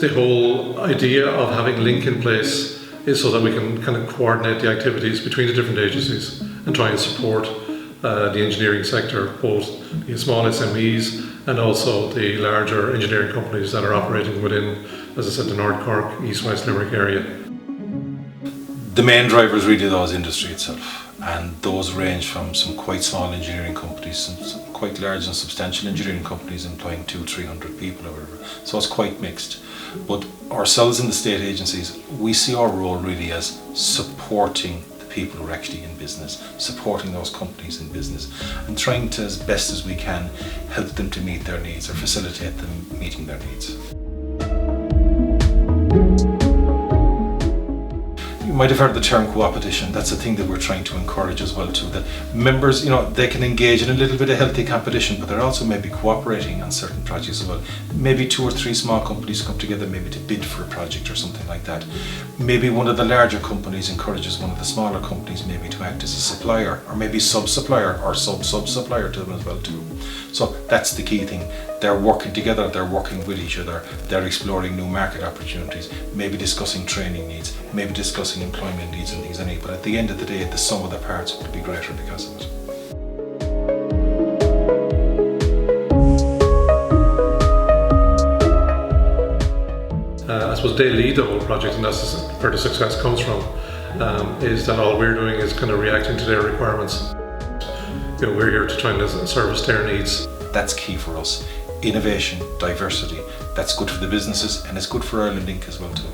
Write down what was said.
The whole idea of having LINC in place is so that we can kind of coordinate the activities between the different agencies and try and support the engineering sector, both the small SMEs and also the larger engineering companies that are operating within, as I said, the North Cork, East West Limerick area. The main driver is really those industry itself, and those range from some quite small engineering companies, some quite large and substantial engineering companies employing 200-300 people or whatever. So it's quite mixed. But ourselves in the state agencies, we see our role really as supporting the people who are actually in business, supporting those companies in business, and trying to, as best as we can, help them to meet their needs or facilitate them meeting their needs. You might have heard the term co-opetition. That's a thing that we're trying to encourage as well too. That members, they can engage in a little bit of healthy competition, but they're also maybe cooperating on certain projects as well. Maybe 2 or 3 small companies come together maybe to bid for a project or something like that. Maybe one of the larger companies encourages one of the smaller companies maybe to act as a supplier, or maybe sub-supplier or sub-sub-supplier to them as well too. So that's the key thing. They're working together, they're working with each other, they're exploring new market opportunities, maybe discussing training needs, maybe discussing employment needs and things like that. But at the end of the day, the sum of the parts will be greater because of it. I suppose they lead the whole project, and that's where the success comes from, is that all we're doing is kind of reacting to their requirements. We're here to try and service their needs. That's key for us. Innovation, diversity, that's good for the businesses, and it's good for Ireland Inc. as well too.